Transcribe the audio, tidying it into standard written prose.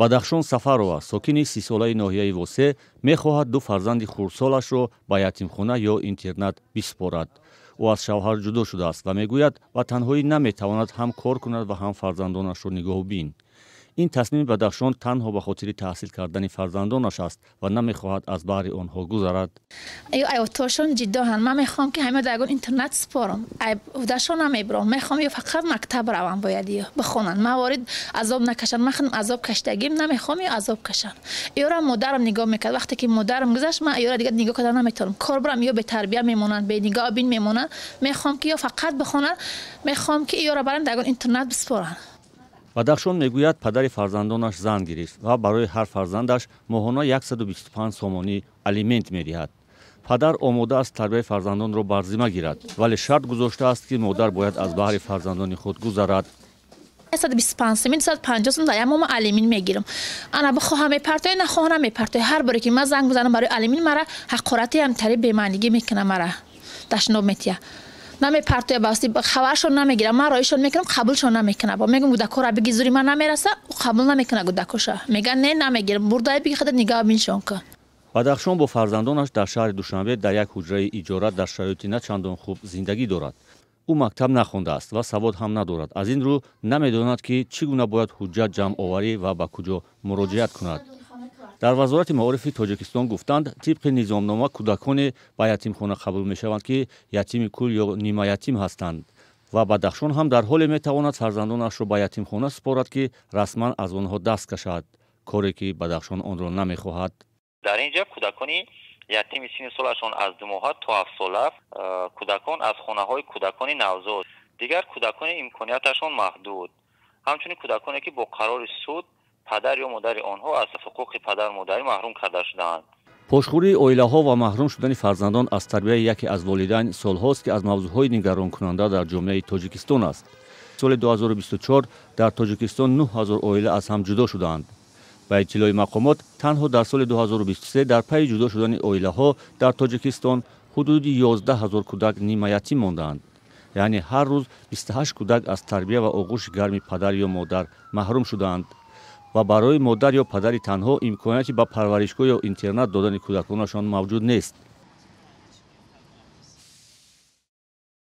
бадахшон сафарова сокини 30 солаи ноҳияи восе мехоҳад ду фарзанди хурдсолашро ба ятимхона ё интернат бисупорад. ӯ аз шавҳар ҷудо шудааст ва мегӯяд ба танҳоӣ наметавонад ҳам кор кунад ва ҳам фарзандонашро нигоҳубин. ин тасмими бадахшон танҳо ба хотири таҳсил кардани фарзандонаш аст ва намехоҳад аз баҳри онҳо гузарад. айотошон ҷиддоҳанд. ман мехоҳам ки ҳама дагон интернат супорам. удашон намебурам. мехоҳам ё фақат мактаб равам бояд ё бихонанд. маворид азоб накашанд. ман худам азоб каштагим намехоҳам ё азоб кашанд. ёра модарам нигоҳ мекард. вақте ки модарам гузашт ман ёра дигар нигоҳ кардан наметавонам. кор бурам ё бетарбия мемонанд, бенигоҳ бин мемонанд. мехоҳам ки ё фақат бихонанд. мехоҳам ки ёра баранд дагон интернат бисупоранд. бадахшон мегӯяд падари фарзандонаш зан гирифт ва барои ҳар фарзандаш моҳона 125 сомонӣ алимент медиҳад. падар омодааст тарбияи фарзандонро бар зимма гирад, вале шарт гузоштааст ки модар бояд аз баҳри фарзандони худ гузарад. 125 сом 250 сом дар як моҳ алимин мегирам. ана бихоҳам мепартоя нахоҳам намепартоя. ҳар боре ки ман занг бизанам барои алимин мара ҳақорати ҳамтари бемаънигӣ мекунам мара дашноб метия. намепартоя басти хабаршон намегирам. ман роишон мекунам қабулшон намекунам. мегум гудакора биги зури ман намераса ӯ қабул намекунад гудакоша. меган не намегирам. бурдае биги хада нигоҳ биншон ка. бадахшон бо фарзандонаш дар шаҳри Душанбе дар як ҳуҷраи иҷора дар шароити начандон хуб зиндагӣ дорад. ӯ мактаб нахондааст ва савод ҳам надорад. аз ин рӯ намедонад ки чӣ гуна бояд ҳуҷҷат ҷамъоварӣ ва ба куҷо муроҷиат кунад. дар вазорати маорифи Тоҷикистон гуфтанд, тибқи низомнома кӯдаконе ба ятимхона қабул мешаванд ки ятими кул ё нимаятим ҳастанд ва бадахшон ҳам дар ҳоле метавонад фарзандонашро ба ятимхона супорад ки расман аз онҳо даст кашад, коре ки бадахшон онро намехоҳад. дар ин ҷо кӯдакони ятими синни солашон аз 2 моҳа то 7 сола, кӯдакон аз хонаҳои кӯдакони навзод, дигар кӯдакони имконияташон маҳдуд, ҳамчунин кӯдаконе ки бо қарори суд падар ё модари онҳо аз ҳуқуқи падар модарӣ маҳрум карда шудаанд. пошхӯрии оилаҳо ва маҳрум шудани фарзандон аз тарбияи яке аз волидайн солҳост ки аз мавзӯъҳои нигаронкунанда дар ҷомеаи Тоҷикистон аст. соли 2024 дар Тоҷикистон 9000 оила аз ҳам ҷудо шудаанд. ба иттилои мақомот танҳо дар соли 2023 дар пайи ҷудо шудани оилаҳо дар Тоҷикистон ҳудуди 11000 кӯдак нимаятим мондаанд. яъне ҳар рӯз 28 кӯдак аз тарбия ва оғӯши гарми падар ё модар маҳрум шудаанд ва барои модар ё падари танҳо имконияти ба парваришгоҳ ё интернат додани кӯдаконашон мавҷуд нест.